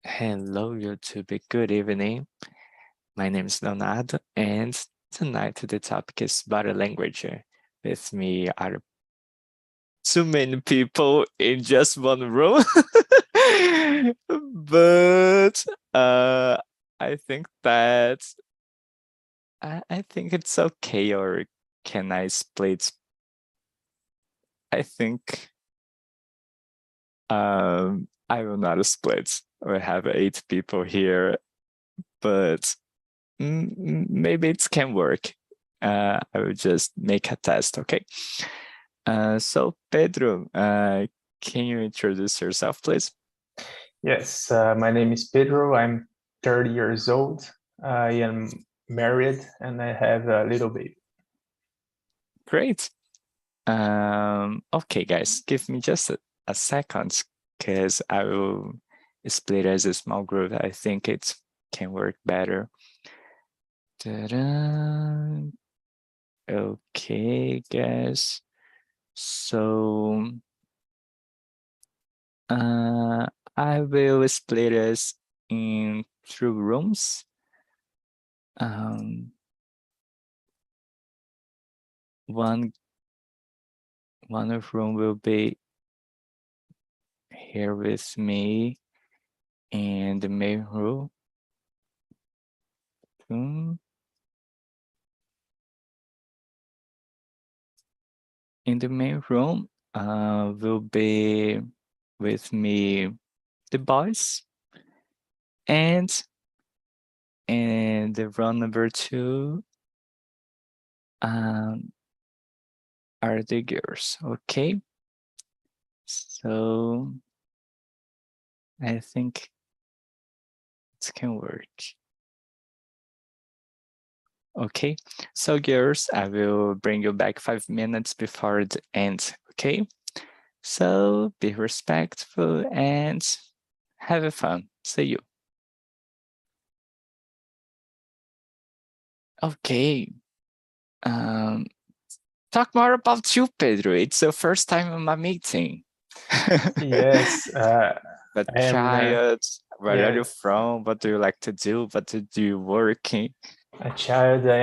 Hello, YouTube. Good evening. My name is Leonardo, and tonight the topic is body language. With me are too many people in just one room, but I think that I think it's okay. Or can I split? I think I will not split. We have 8 people here, but maybe it can work. I will just make a test, okay? So Pedro, can you introduce yourself, please? Yes, my name is Pedro. I'm 30 years old. I am married and I have a little baby. Great. Okay, guys, give me just a second because I will split as a small group. I think it can work better. Ta-da. Okay, guys. So I will split us in 3 rooms. One room will be here with me in the main room. In the main room will be with me the boys, and in the room number 2 are the girls. Okay, so I think it can work. Okay, so girls, I will bring you back 5 minutes before the end, okay? So be respectful and have fun. See you. Okay. Talk more about you, Pedro. It's your first time in my meeting. Yes. But I am, child, where are yeah, you from? What do you like to do? What do you work in? a child. I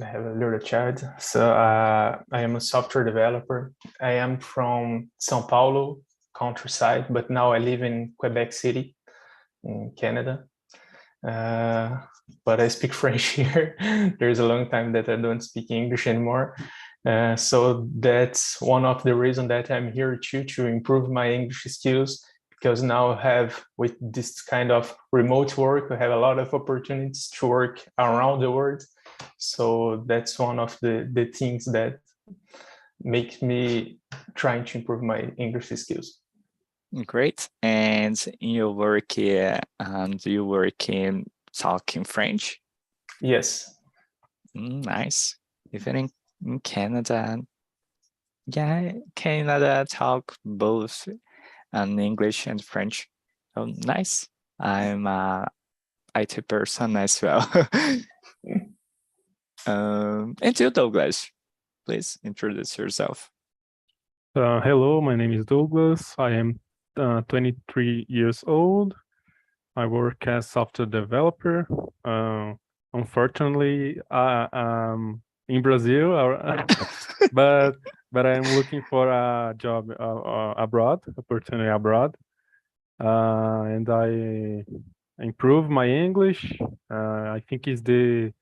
have a little child. So I am a software developer. I am from São Paulo, countryside, but now I live in Quebec City, in Canada. But I speak French here. There's a long time that I don't speak English anymore. So that's one of the reasons that I'm here too, to improve my English skills, because now I have, with this kind of remote work, I have a lot of opportunities to work around the world. So that's one of the things that make me trying to improve my English skills. Great. And in your work here, do you work in talking French? Yes. Nice. Even in Canada, yeah, Canada talk both English and French. Oh, nice. I'm a IT person as well. And you, Douglas, please introduce yourself. Hello, my name is Douglas. I am 23 years old. I work as software developer. Unfortunately, in Brazil, but I'm looking for a job abroad, opportunity abroad, and I improve my English. I think is the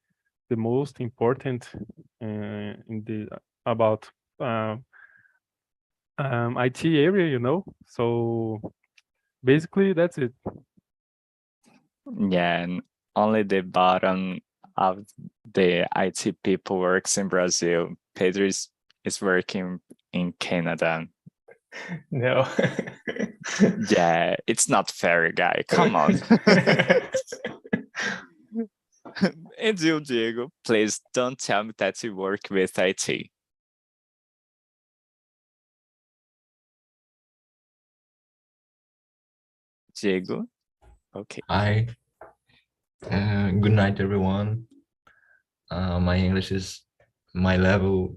most important in the about IT area, you know. So basically, that's it. Yeah, and only the bottom of the IT people works in Brazil. Pedro is working in Canada. No. Yeah, it's not fair, guy. Come on. And you, Diego, please don't tell me that you work with IT. Diego? Okay. Hi. Good night, everyone. My level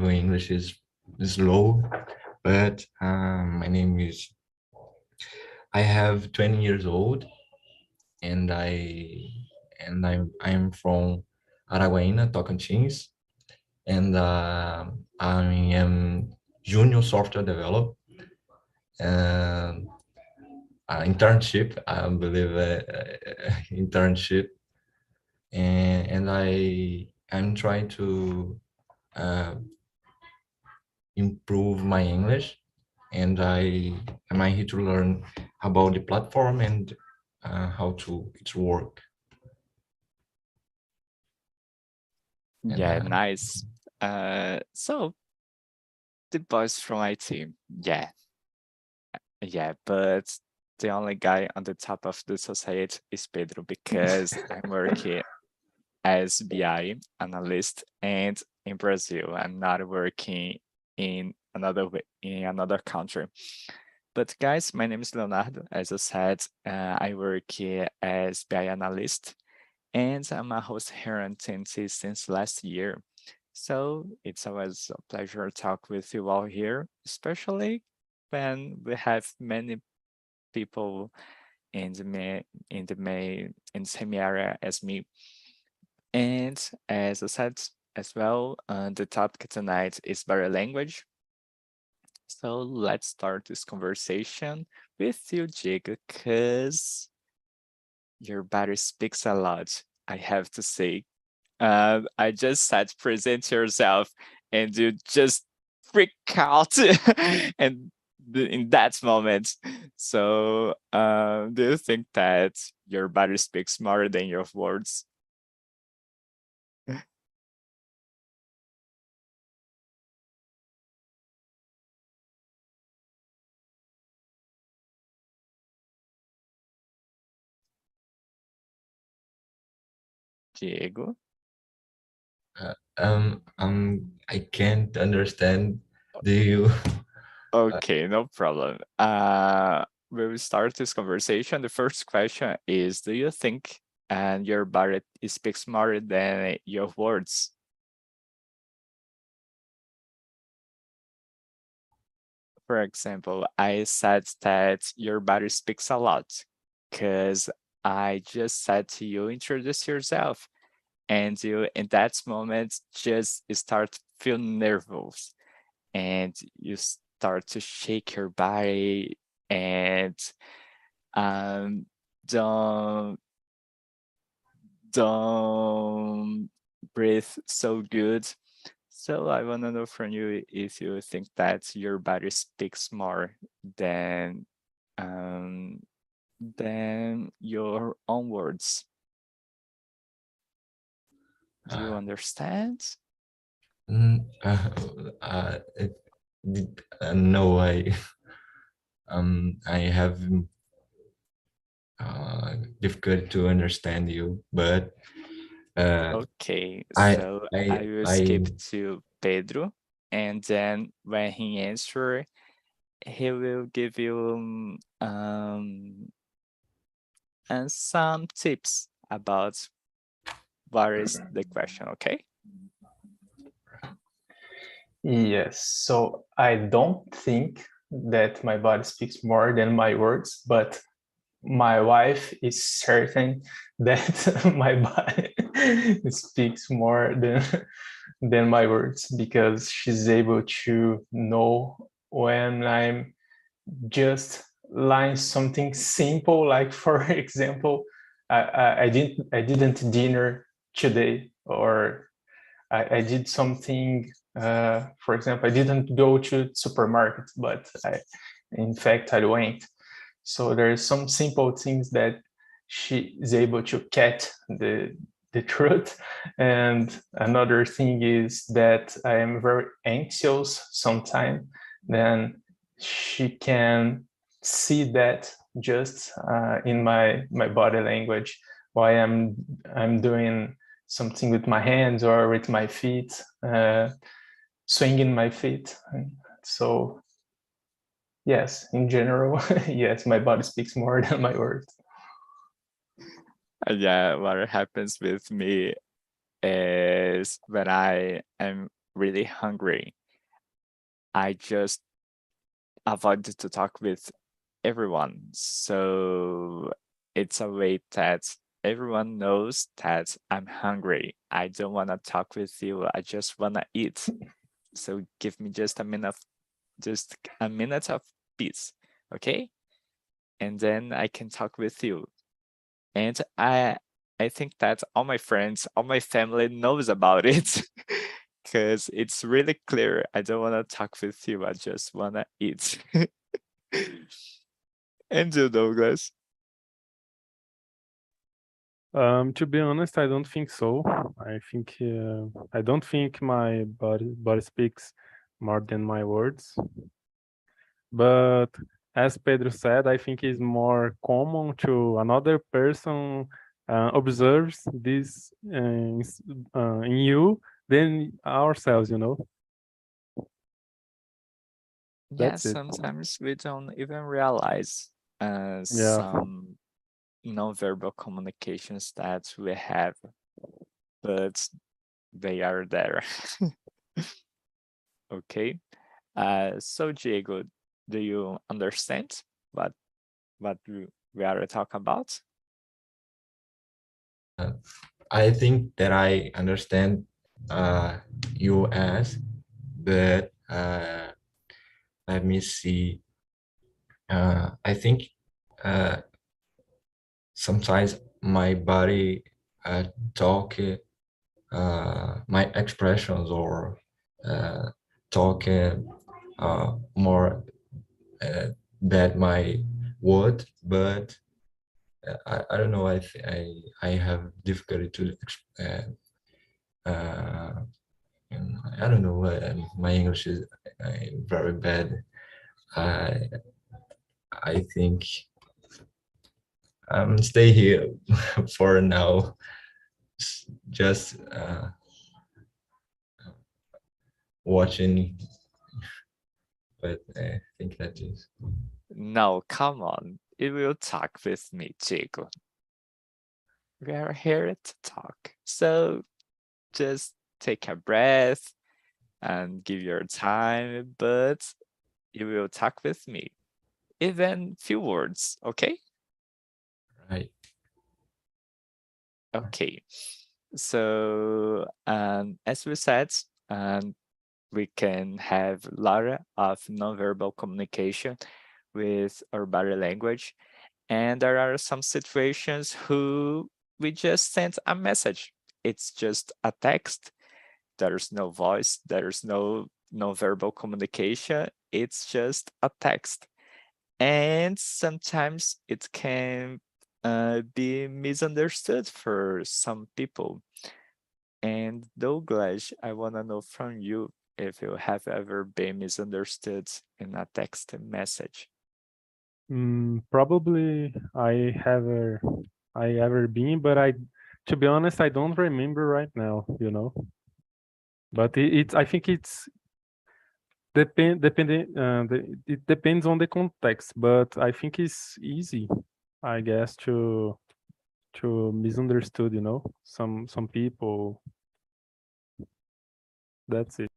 in English is low, but my name is I have 20 years old, and I'm from Araguaína, Tocantins, and I am junior software developer. And internship, I believe, internship, and I'm trying to uh, improve my English, and I'm here to learn about the platform and how to it's work. Yeah, nice. So the boys from my team, yeah, but the only guy on the top of the society is Pedro because I'm working as BI analyst, and in Brazil, I'm not working in another country. But guys, my name is Leonardo. As I said, I work here as BI analyst, and I'm a host here on TNT since last year. So it's always a pleasure to talk with you all here, especially when we have many people in the same area as me. And as I said as well, the topic tonight is body language. So let's start this conversation with you, Jake, because your body speaks a lot, I have to say. I just said present yourself and you just freak out and in that moment. So do you think that your body speaks more than your words? Diego? I can't understand. Do you? Okay, no problem. We will start this conversation. The first question is, do you think and your body speaks more than your words? For example, I said that your body speaks a lot because I just said to you, introduce yourself. And you, in that moment, just start feeling nervous and you start to shake your body and um, don't don't breathe so good. So I want to know from you if you think that your body speaks more than um, than your own words. Do you understand? It, no, I have difficult to understand you, but Okay, I so I I will I skip to Pedro, and then when he answer, he will give you and some tips about what is the question, okay? Yes, so I don't think that my body speaks more than my words, but my wife is certain that my body speaks more than my words because she's able to know when I'm just line something simple, like for example, I didn't dinner today, or I did something. For example, I didn't go to supermarket, but in fact, I went. So there's some simple things that she is able to catch the truth. And another thing is that I am very anxious sometimes. Then she can see that just in my body language, why I'm doing something with my hands or with my feet, swinging my feet. So yes, in general, yes, my body speaks more than my words. Yeah, what happens with me is when I am really hungry, I just avoid to talk with everyone. So it's a way that everyone knows that I'm hungry. I don't want to talk with you. I just want to eat. So give me just a minute of peace, okay? And then I can talk with you. And I think that all my friends, all my family knows about it because it's really clear. I don't want to talk with you. I just want to eat. And you, Douglas? To be honest, I don't think so. I don't think my body speaks more than my words. But as Pedro said, I think it's more common to another person observes this in you than ourselves, you know. Yeah, That's it. sometimes we don't even realize Yeah. some non-verbal communications that we have, but they are there. Okay. So Diego, do you understand what we are talking about? I think that I understand you as, but let me see. I think sometimes my body talk, my expressions or talk more than my word, but I don't know. I have difficulty to I don't know. My English is very bad. I think stay here for now. Just watching, but I think that is. No, come on. You will talk with me, Diego. We are here to talk. So just take a breath and give your time, but you will talk with me. Even few words, okay? Right. Okay. So as we said, we can have a lot of nonverbal communication with our body language. And there are some situations who we just send a message. It's just a text. There's no voice. There's no verbal communication. It's just a text. And sometimes it can be misunderstood for some people. And Douglas, I want to know from you if you have ever been misunderstood in a text message. Probably I ever been, but to be honest, I don't remember right now, you know. But I think it's it depends on the context, but I think it's easy, I guess, to misunderstood, you know, some people. That's it.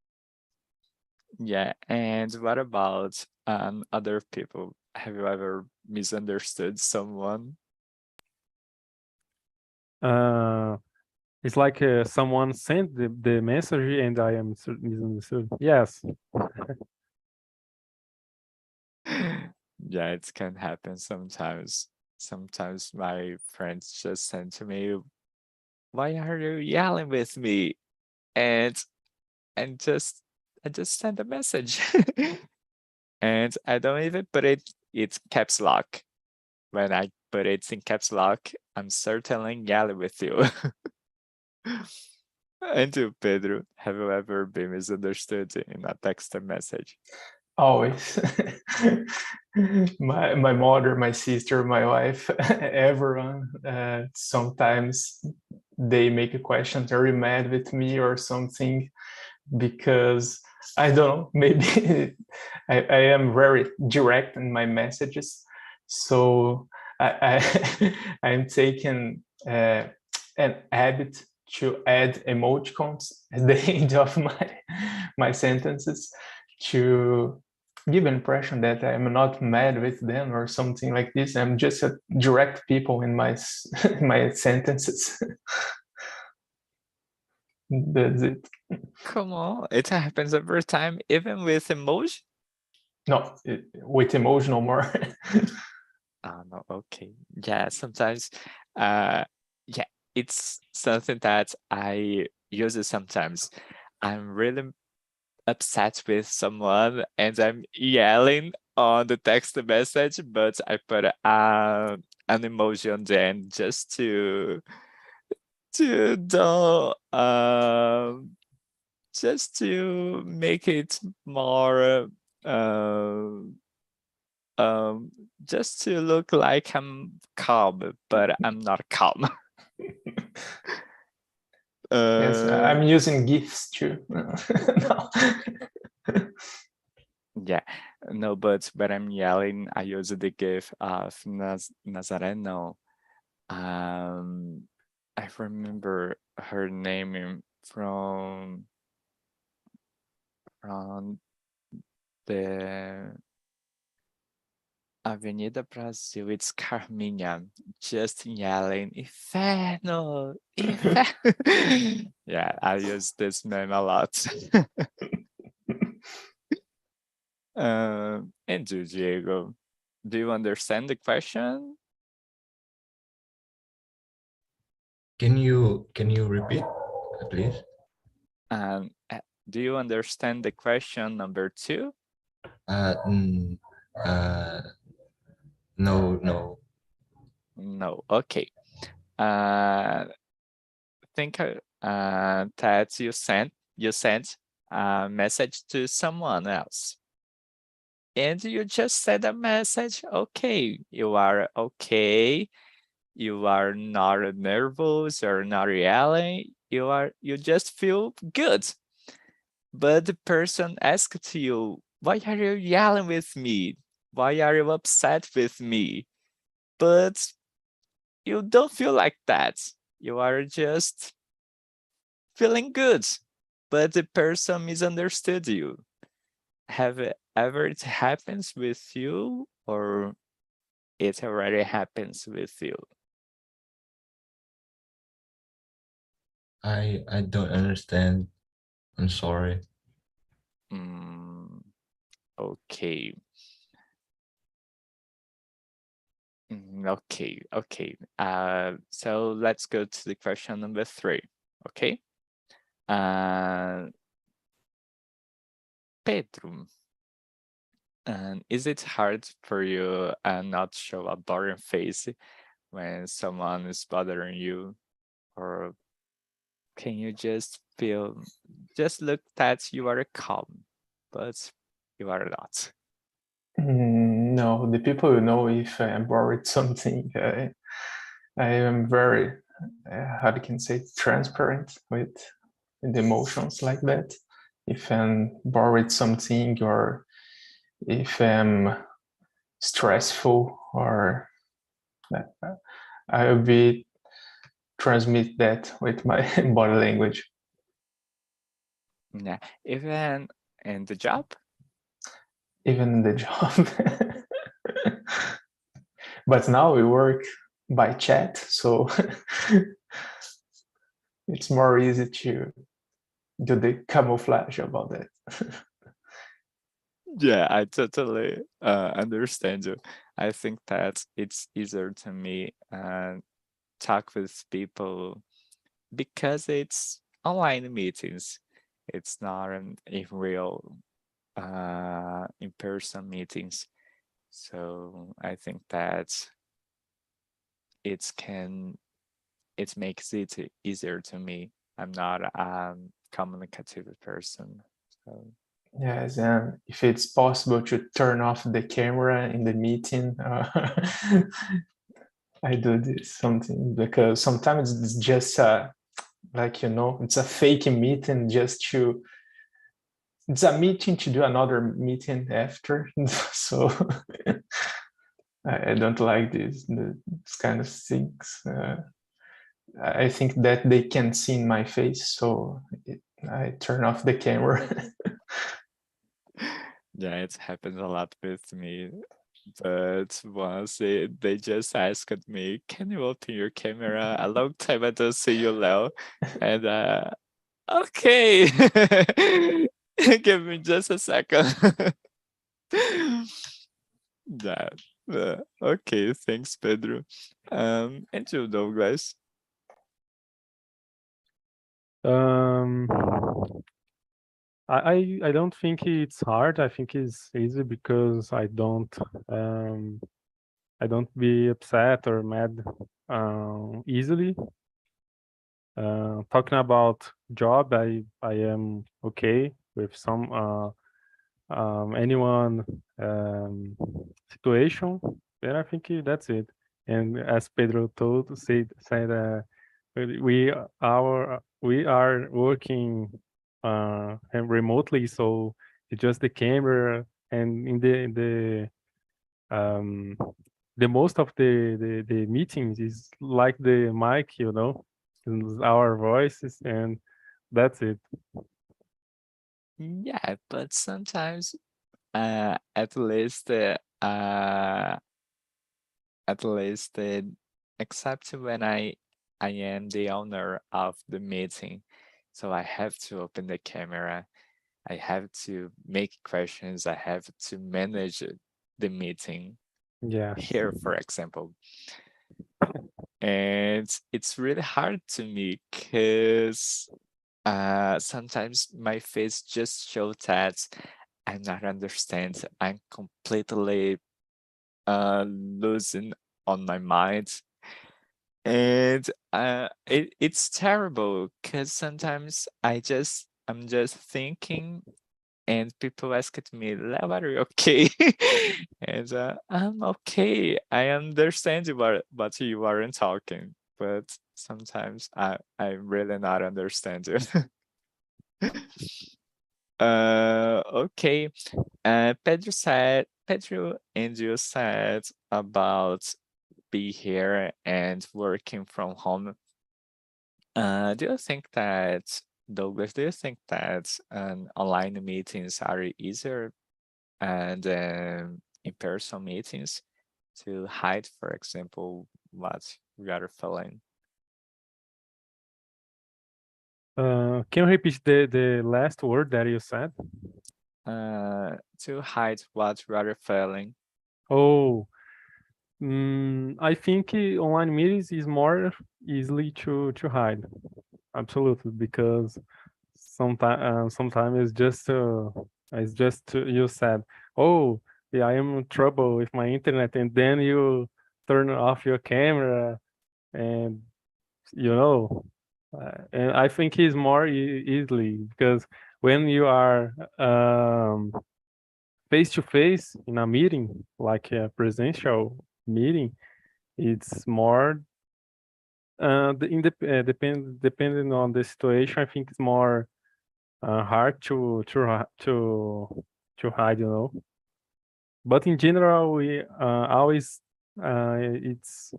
Yeah, and what about other people? Have you ever misunderstood someone? It's like someone sent the message and I am misunderstood. Yes. Yeah, it can happen sometimes. Sometimes my friends just send to me, "Why are you yelling with me?" And and just I just send a message. And I don't even put it's caps lock. When I put it in caps lock, I'm certainly yelling with you. And you, Pedro, have you ever been misunderstood in a text message? Always. My mother, my sister, my wife, everyone. Sometimes they make a question, very mad with me or something, because I don't know, maybe I am very direct in my messages. So I'm taking an habit to add emoticons at the end of my sentences to give an impression that I'm not mad with them or something like this. I'm just a direct people in my my sentences. That's it. Come on, it happens every time, even with emoji. No, with emotional more. Oh no, okay. Yeah, sometimes yeah, it's something that I use it sometimes. I'm really upset with someone and I'm yelling on the text message, but I put an emoji on the end just to don't just to make it more just to look like I'm calm, but I'm not calm. Yes, I'm using GIFs too. No. Yeah, no, but when I'm yelling, I use the GIF of Nazareno. I remember her name from the Avenida Brasil. It's Carminha, just yelling, Inferno, Inferno. Yeah, I use this meme a lot. And you, Diego, do you understand the question? Can you repeat, please? Do you understand the question number 2? No. No. Okay. Think that you sent a message to someone else, and you just said a message. Okay, you are okay. You are not nervous or not yelling. You just feel good. But the person asked you, why are you yelling with me? Why are you upset with me? But you don't feel like that. You are just feeling good. But the person misunderstood you. Have it ever it happens with you, or it already happens with you? I don't understand. I'm sorry. Okay. Okay. So let's go to the question number 3. Okay. Pedro, and is it hard for you not show a boring face when someone is bothering you, or can you just look that you are calm, but you are not? No, the people know if I am worried something. I am very, how can I say, transparent with the emotions like that. If I'm worried something, or if I'm stressful, or I will be transmit that with my body language. Yeah, even in the job? Even in the job. But now we work by chat, so it's more easy to do the camouflage about that. Yeah, I totally understand you. I think that it's easier to me talk with people because it's online meetings. It's not in real in-person meetings. So I think that it makes it easier to me. I'm not a communicative person. So. Yes, and if it's possible to turn off the camera in the meeting, I do this something, because sometimes it's just like, it's a fake meeting it's a meeting to do another meeting after. So I don't like this kind of things. I think that they can see in my face, so I turn off the camera. Yeah, it happens a lot with me. But once they just asked me, can you open your camera? A long time I don't see you, Leo. And okay. Give me just a second. Yeah. Okay, thanks, Pedro. And you, Douglas? Um, I don't think it's hard. I think it's easy because I don't be upset or mad easily. Talking about job, I am okay with some anyone situation. Then I think that's it. And as Pedro said we are working and remotely, so it's just the camera and in the most of the meetings is like the mic, our voices, and that's it. Yeah, but sometimes at least at least except when I am the owner of the meeting, so I have to open the camera, I have to make questions, I have to manage the meeting Yeah. here, for example. And it's really hard to me because sometimes my face just shows that I'm not understand. I'm completely losing on my mind. And it's terrible because sometimes I'm just thinking and people asked me, Leo, are you okay? And I'm okay. I understand what you aren't talking, but sometimes I really not understand you. Okay. Pedro and you said about be here and working from home. Do you think that, Douglas, do you think that online meetings are easier and in-person meetings to hide, for example, what we are feeling? Can you repeat the last word that you said? To hide what we are feeling. Oh, I think online meetings is more easily to hide. Absolutely, because sometimes it's just you said, oh, yeah, I am in trouble with my internet, and then you turn off your camera, and you know, and I think it's more easily because when you are face to face in a meeting, like a presential meeting, it's more depending on the situation. I think it's more hard to hide, But in general, we always it's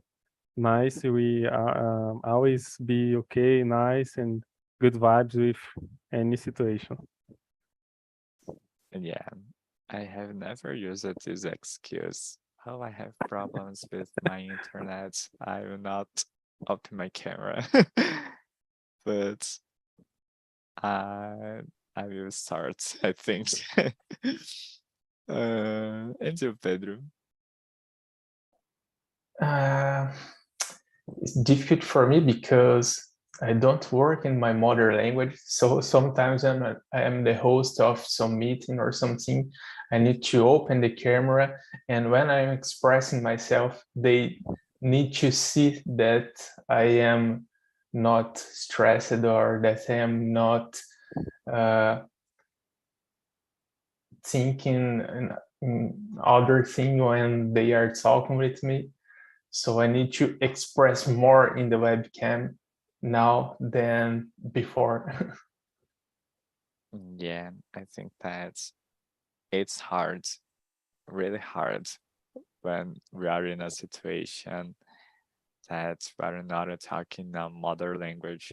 nice. We always be okay, nice, and good vibes with any situation. Yeah, I have never used this excuse. Oh, I have problems with my internet. I will not open my camera. But I I will start, I think. And you, Pedro? It's difficult for me because I don't work in my mother language. So sometimes I am the host of some meeting or something. I need to open the camera, and when I'm expressing myself, they need to see that I am not stressed or that I am not thinking in other thing when they are talking with me. So I need to express more in the webcam now than before. Yeah, I think that it's hard, really hard, when we are in a situation that we're not talking a mother language.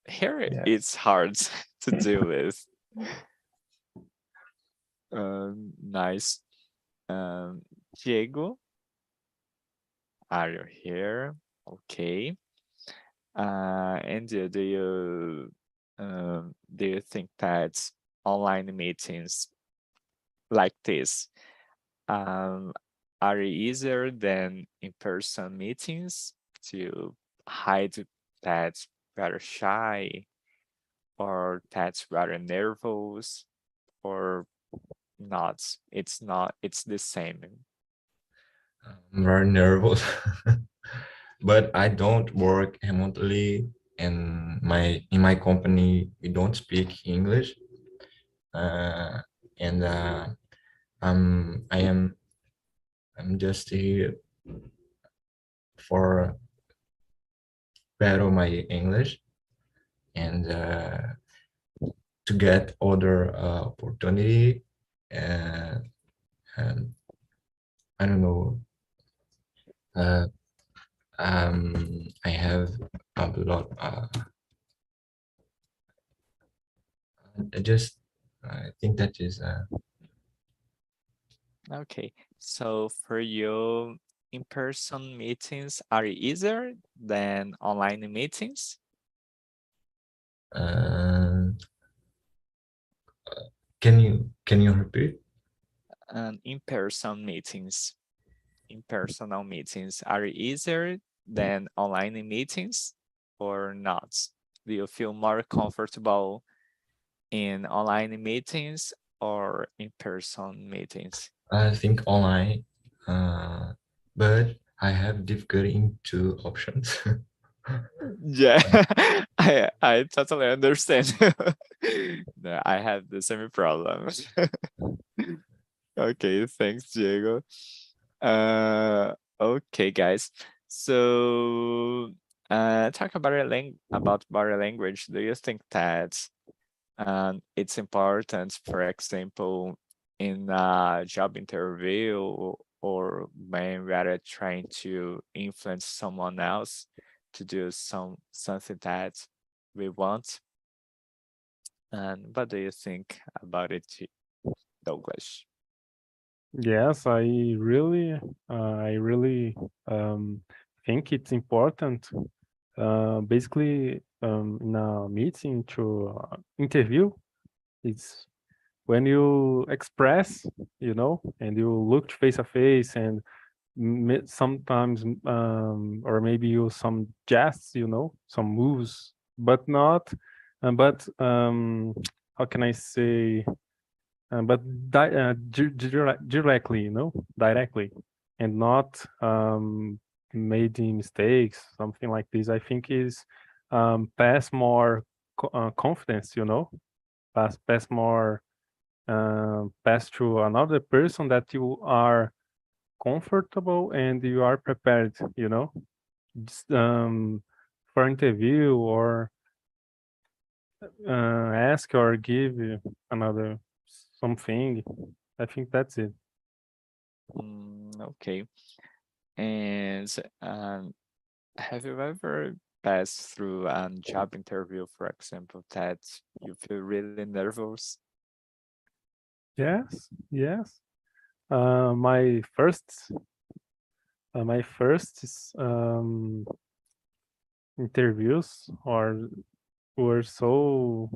Here, Yeah. it's hard to deal with. Nice. Diego, are you here? Okay. And do you think that online meetings like this are easier than in-person meetings to hide that very shy or that's very nervous or not? It's the same. I'm very nervous, but I don't work remotely, and in my company we don't speak English, and I'm just here for better my English and to get other opportunity, uh, and I don't know. Uh, I have a lot. I think that is. Okay, so for you, in-person meetings are easier than online meetings? Uh, can you repeat? And in-person meetings, in-personal meetings are easier than online meetings or not? Do you feel more comfortable in online meetings or in-person meetings? I think online, but I have difficulty in two options. Yeah, I totally understand. No, I have the same problem. Okay, thanks, Diego. Okay, guys. So, talk about about body language. Do you think that it's important, for example, in a job interview or when we are trying to influence someone else to do something that we want? And what do you think about it, Douglas? Yes, I really think it's important. Basically, in a meeting to interview, it's when you express, and you look face to face, and sometimes, or maybe use some gests, some moves, but not, but how can I say? But directly, directly, and not making mistakes, something like this. I think is pass more confidence, pass more, pass to another person that you are comfortable and you are prepared, just, for interview or ask or give another something. I think that's it. Okay. And have you ever passed through a job interview, for example, that you feel really nervous? Yes, yes. Uh, my first, my first interviews were so.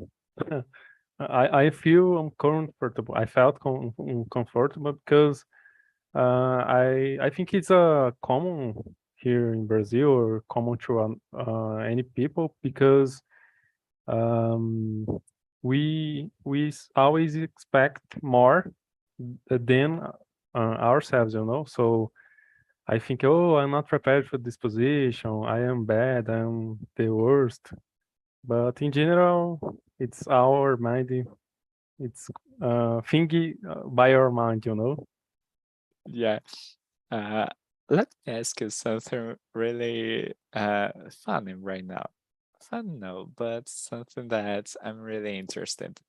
I feel uncomfortable. I felt uncomfortable because I think it's common here in Brazil or common to any people because um, we always expect more than ourselves, So I think, oh, I'm not prepared for this position. I am bad. I'm the worst. But in general, it's our mind. It's thinking by our mind, Yeah. Uh, let me ask you something really funny right now. Fun, no, but something that I'm really interested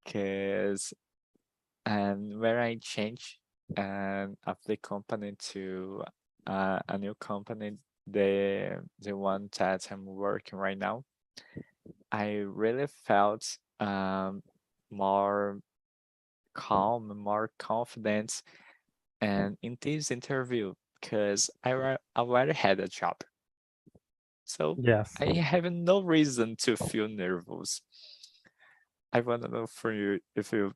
because when I change of the company to a new company, the one that I'm working right now, I really felt more calm, more confident, and in this interview, because I already had a job, so Yes. I have no reason to feel nervous. I want to know from you if you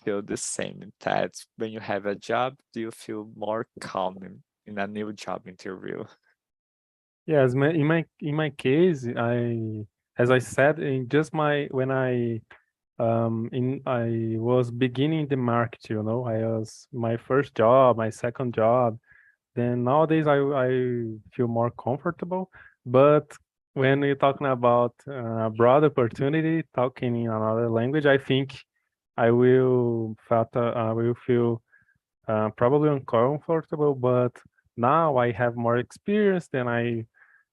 feel the same, that when you have a job, do you feel more calm in a new job interview? Yes, in my case, as I said, in just when I was beginning the market, I was my first job, my second job. Then nowadays I feel more comfortable. But when you're talking about broad opportunity, talking in another language, I think I will feel probably uncomfortable. But now I have more experience, then I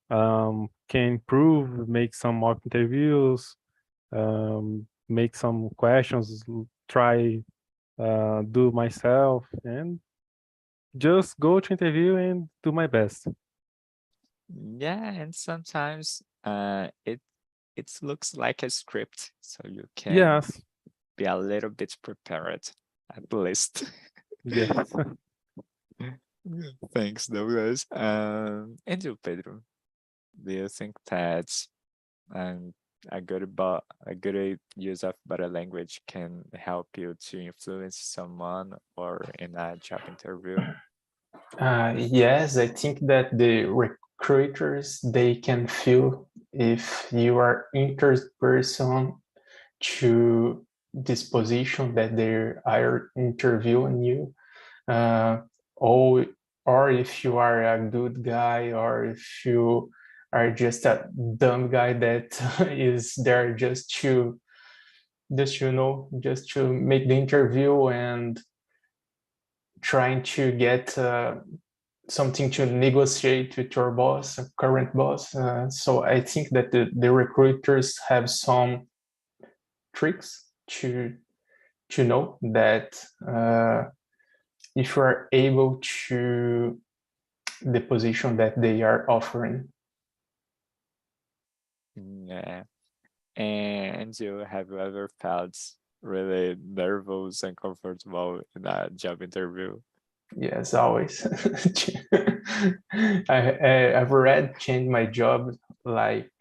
can improve, make some mock interviews, make some questions, try do myself, and just go to interview and do my best. Yeah, and sometimes it looks like a script, so you can Yes, be a little bit prepared, at least. yes. Thanks, Douglas. And you, Pedro, do you think that um, a good use of body language can help you to influence someone or in a job interview? Yes, I think that the recruiters, they can feel if you are interested person to this position that they are interviewing you, uh, or if you are a good guy, or if you are just a dumb guy that is there just to make the interview and trying to get something to negotiate with your boss, current boss. So I think that the recruiters have some tricks to know that if you are able to the position that they are offering. Yeah. And have you ever felt really nervous and comfortable in a job interview? Yes, always. I've already changed my job. Like,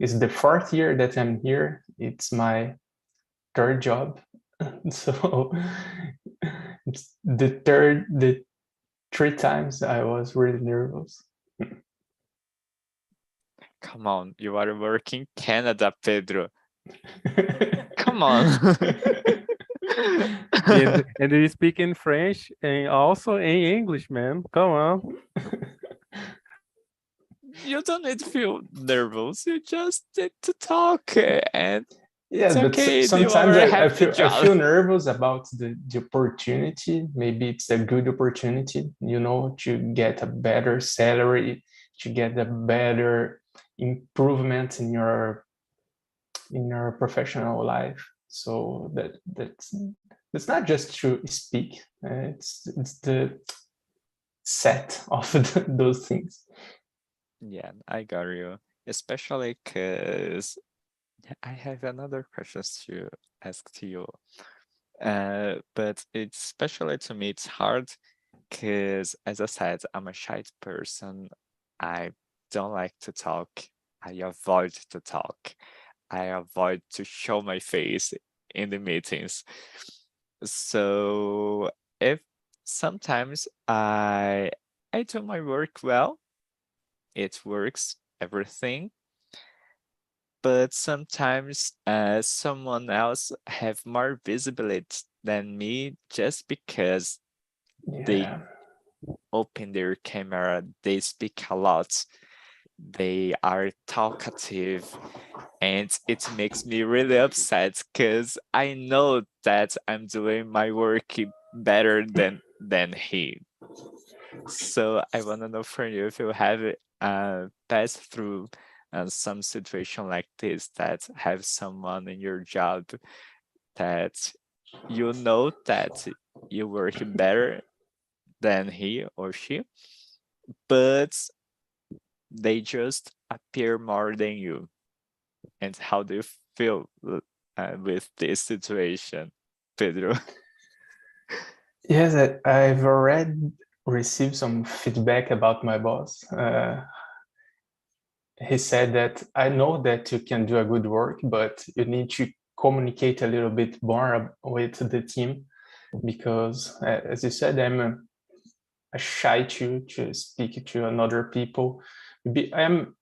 it's the 4th year that I'm here. It's my 3rd job. So it's the 3 times I was really nervous. Come on, you are working Canada, Pedro. Come on. And you speak in French and also in English, man. Come on. You don't need to feel nervous. You just need to talk, and Yes, it's but okay. You sometimes already I have the feel job. nervous about the opportunity. Maybe it's a good opportunity, to get a better salary, to get a better improvement in your professional life. So that's not just to speak. It's the set of those things. Yeah, I got you. Especially because I have another question to ask to you. But it's especially to me, it's hard because, as I said, I'm a shy person. I don't like to talk. I avoid to talk. I avoid to show my face in the meetings. So if sometimes I do my work well, it works everything, but sometimes someone else have more visibility than me just because they Yeah. open their camera, they speak a lot, they are talkative, and it makes me really upset because I know that I'm doing my work better than he. So I want to know from you if you have passed through some situation like this, that have someone in your job that you know that you work better than he or she, but they just appear more than you. And how do you feel with this situation? Pedro? Yes, I've already received some feedback about my boss. He said that I know that you can do a good work, but you need to communicate a little bit more with the team, because as you said, I'm shy to speak to another people. I'm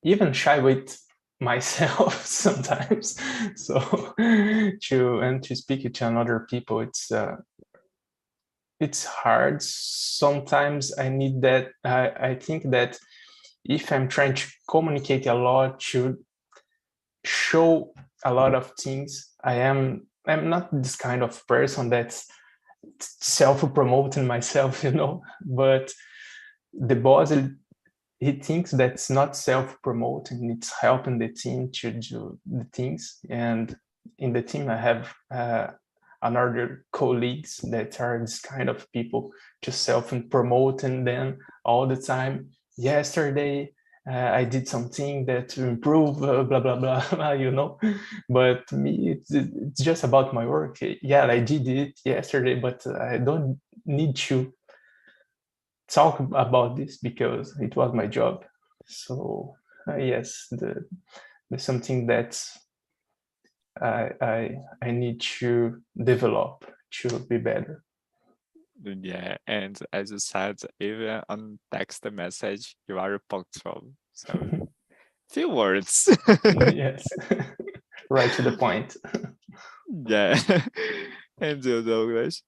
even shy with myself sometimes. So to speak to another people, it's hard. Sometimes I need that. I think that if I'm trying to communicate a lot, to show a lot of things, I'm not this kind of person that's self-promoting myself, but the boss, he thinks that's not self-promoting, it's helping the team to do the things. And in the team, I have another colleagues that are this kind of people, just self-promoting them all the time. Yesterday, I did something that to improve, blah, blah, blah, But me, it's just about my work. Yeah, I did it yesterday, but I don't need to talk about this because it was my job. So yes, there's something that I need to develop to be better. Yeah, and as you said, even on text message, you are punctual. So few words. Yes, right to the point. Yeah. And you, Douglas?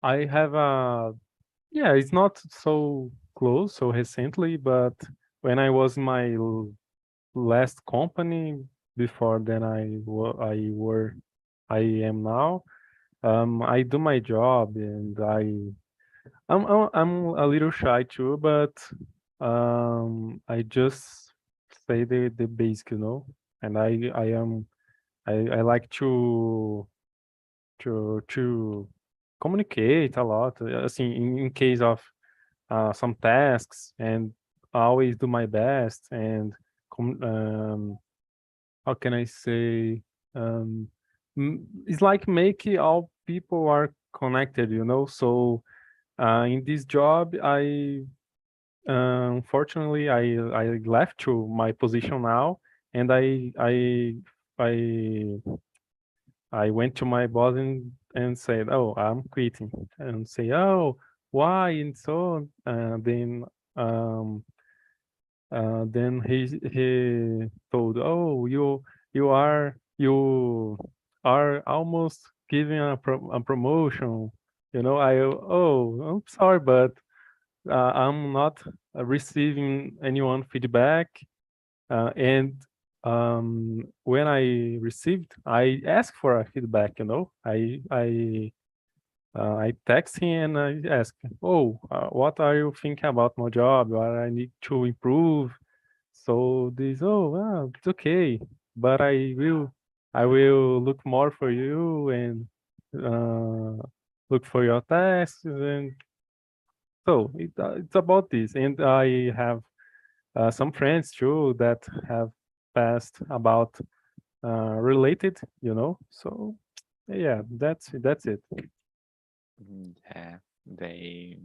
I have yeah, it's not so close, so recently, but when I was in my last company, before then I am now, I do my job, and I'm a little shy too, but I just say the basic, and I like to communicate a lot, assim, in case of some tasks, and I always do my best, and how can I say, it's like making all people are connected, so in this job, unfortunately, I left to my position now, and I I went to my boss and said, "Oh, I'm quitting," and say, "Oh, why?" And so um, then he told, "Oh, you are almost giving a promotion." Oh, I'm sorry, but I'm not receiving anyone feedback. And when I received, I asked for a feedback. I text him and I ask, "Oh, what are you thinking about my job? What I need to improve?" So this, "Oh, well, it's okay, but I will look more for you and look for your tasks." And so it's about this. And I have some friends too that have passed about related, So yeah, that's it. Yeah, they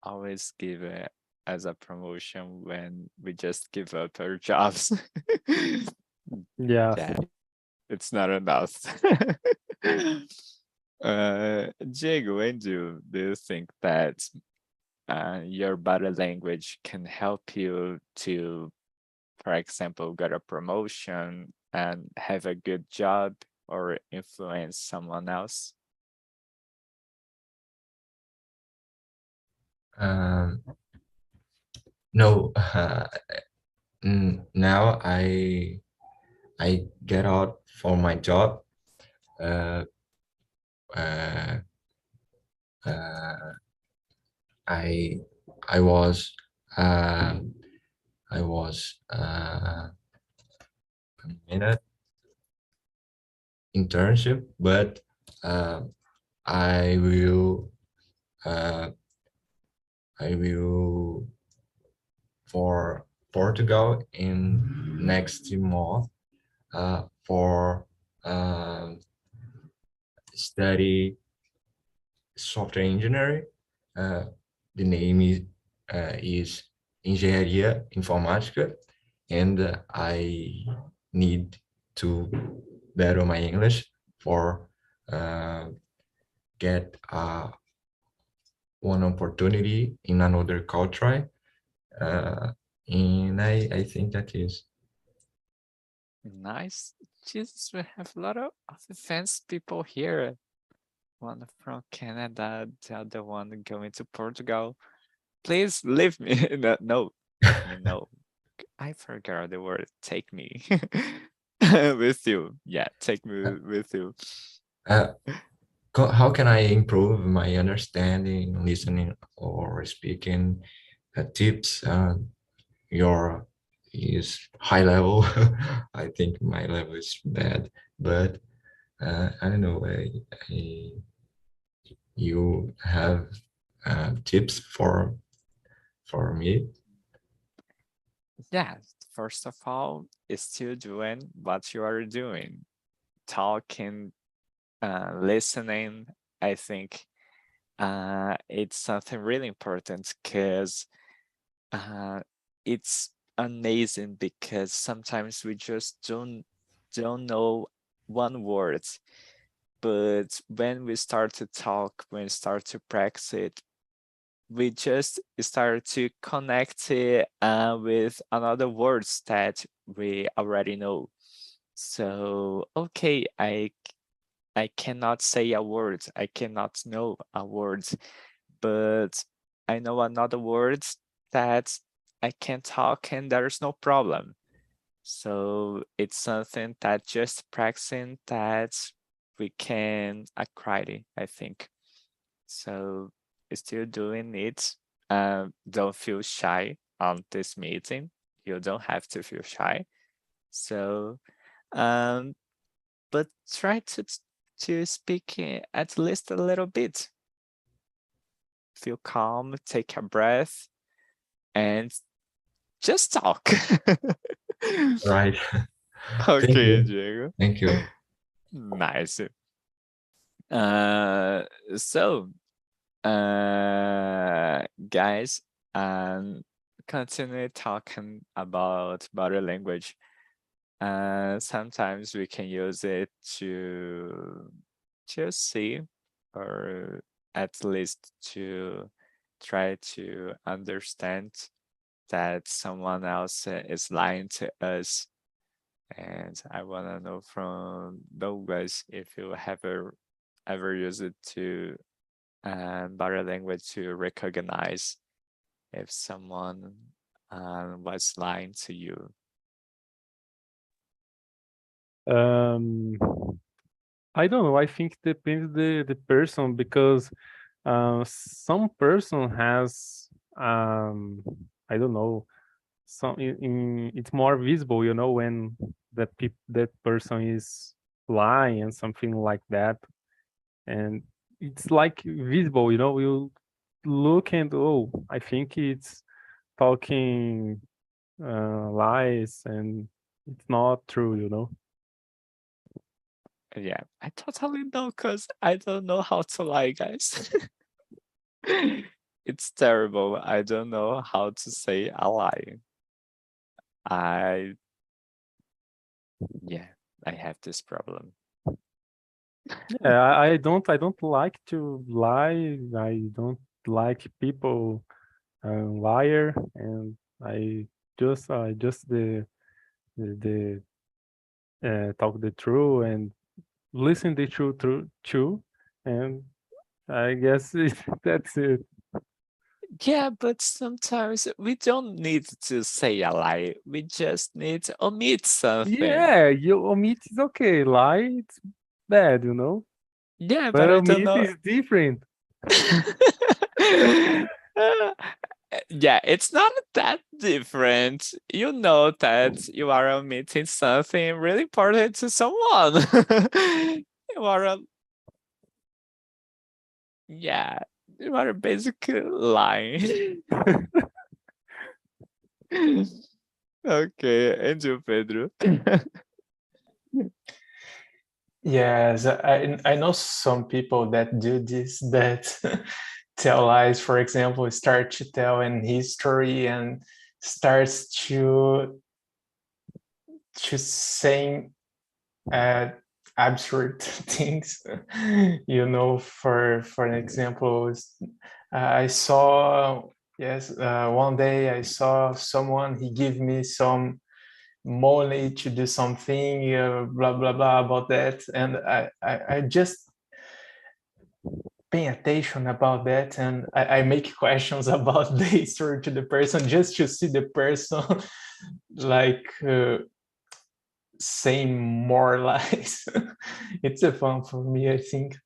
always give it as a promotion when we just give up our jobs. Yeah. Yeah, it's not enough. Diego, when do you think that your body language can help you to, for example, get a promotion and have a good job or influence someone else? No, now I get out for my job. Uh, uh, uh, I I was uh, I was in an internship, but uh, I will uh, I will for Portugal in next month. for study software engineering. The name is Engenharia Informática, and I need to better my English for get one opportunity in another culture. And I think that is. Nice. Jesus, we have a lot of fancy people here. One from Canada, the other one going to Portugal. Please leave me. No, no. I forgot the word. Take me with you. Yeah, take me with you. How can I improve my understanding, listening, or speaking? Tips. Your is high level. I think my level is bad, but I don't know. You have tips for me? Yeah, first of all, is still doing what you are doing. Talking, listening, I think it's something really important because it's amazing because sometimes we just don't know one word, but when we start to talk, when we start to practice it, we just start to connect it with another words that we already know. So okay, I cannot say a word, I cannot know a word, but I know another word that I can talk and there's no problem. So it's something that just practicing that we can acquire, I think. So still doing it. Don't feel shy on this meeting. You don't have to feel shy. So, but try to speak at least a little bit. Feel calm, take a breath, and just talk. Right. Thank Okay, you. Diego. Thank you. Nice. So, guys, continue talking about body language. Sometimes we can use it to see, or at least to try to understand that someone else is lying to us. And I want to know from Douglas if you have ever used it to body language to recognize if someone was lying to you. Um, I don't know. I think depends the person because some person has I don't know, some it's more visible, you know, when that person is lying and something like that, and it's like visible, you know. You look and oh, I think it's talking lies and it's not true, you know. Yeah, I totally know because I don't know how to lie, guys. It's terrible. I don't know how to say a lie. Yeah, I have this problem. Yeah, I don't like to lie. I don't like people liar, and I just the talk the truth and listen the truth through too, and I guess that's it. Yeah, but sometimes we don't need to say a lie. We just need to omit something. Yeah, you omit is okay. Lie it's bad, you know. Yeah, But but I don't omit know. is different. Yeah, it's not that different. You know that you are omitting something really important to someone. You are yeah, you are basically lying. Okay, and you, Pedro? Yes, I know some people that do this, that tell lies, for example, start to tell an history and starts to saying absurd things. For an example, I saw, one day I saw someone, he gave me some money to do something, blah blah blah about that, and I just pay attention about that, and I make questions about the history to the person just to see the person like saying more lies. It's a fun for me, I think.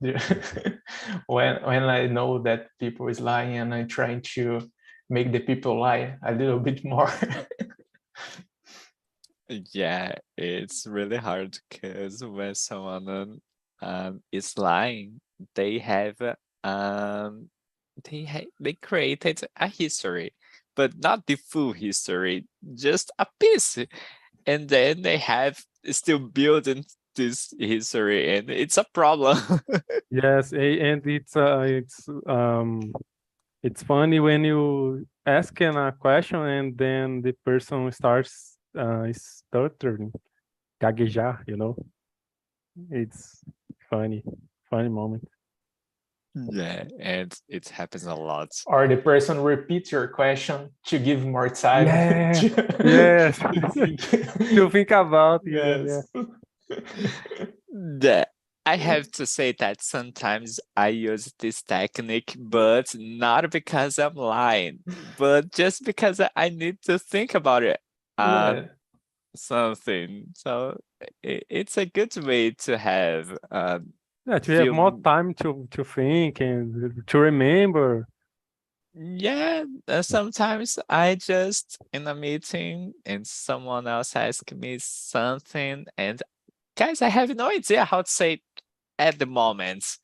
When I know that people is lying, and I'm trying to make the people lie a little bit more. Yeah, it's really hard because when someone is lying, they have they created a history, but not the full history, just a piece, and then they have still building this history, and it's a problem. Yes, and it's funny when you asking a question and then the person starts stuttering, gaguejar, It's funny moment. Yeah, and it happens a lot. Or the person repeats your question to give more time. Yeah, to, yes. to think. To think about, Yes. I have to say that sometimes I use this technique, but not because I'm lying, but just because I need to think about it. Yeah. Something. So it's a good way to have Yeah, to have more feel. time to think and to remember. Yeah, sometimes I just in a meeting and someone else asks me something, and guys, I have no idea how to say it at the moment.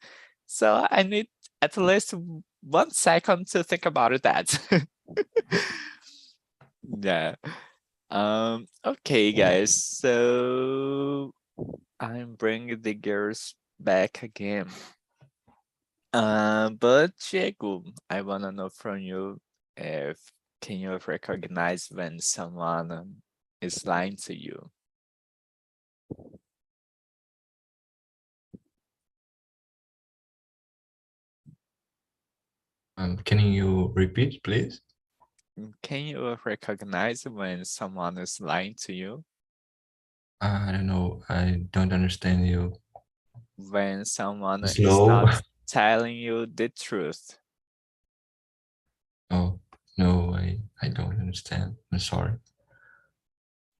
So I need at least 1 second to think about that. Yeah. Okay, guys. So I'm bringing the girls back again. But Diego, I wanna know from you if can you recognize when someone is lying to you? Can you repeat, please? Can you recognize when someone is lying to you? I don't know. I don't understand you. When someone is Slow. not telling you the truth? Oh, no, I don't understand. I'm sorry.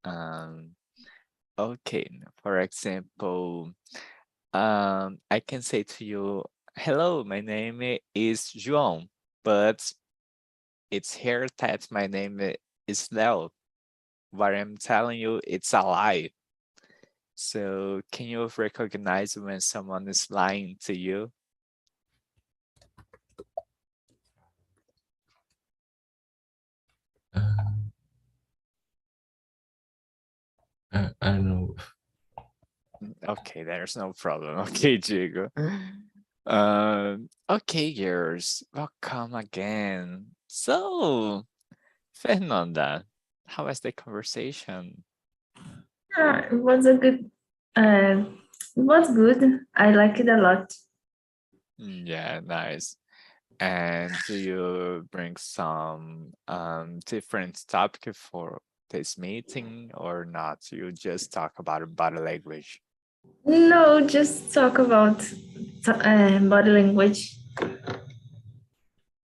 Um, okay, for example, I can say to you, hello, my name is João, but it's here that my name is Leo. What I'm telling you, it's a lie. So can you recognize when someone is lying to you? I don't know. Okay, there's no problem. Okay, Diego. Okay, girls, welcome again. So, Fernanda, how was the conversation? It was a good. It was good. I like it a lot. Yeah, nice. And do you bring some different topic for this meeting or not? You just talk about body language. No, just talk about body language.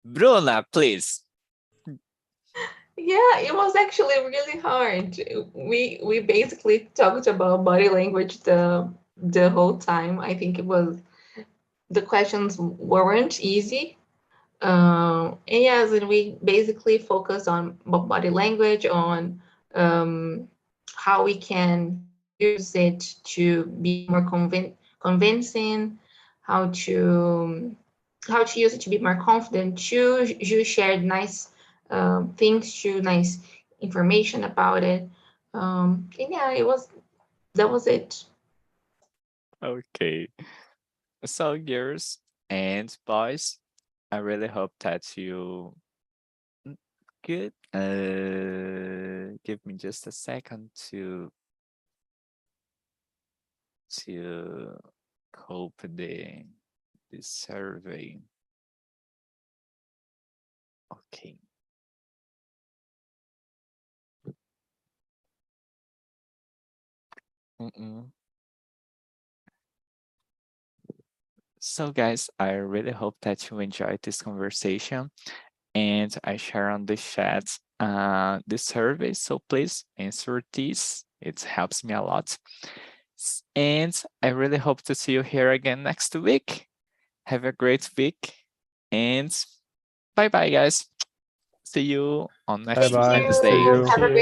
Bruna, please. Yeah, it was actually really hard. We basically talked about body language the whole time. I think it was the questions weren't easy. And yes, and we basically focus on body language, on how we can use it to be more convincing, how to how to use it to be more confident. You shared nice things, to nice information about it. And yeah, that was it. Okay. So, girls and boys, I really hope that you good. Give me just a second to cope the survey. Okay. So, guys, I really hope that you enjoyed this conversation, and I share on the chat the survey. So please answer this. It helps me a lot. And I really hope to see you here again next week. Have a great week, and bye bye, guys. See you on next Bye-bye. Thank Wednesday. See you. you. Have a great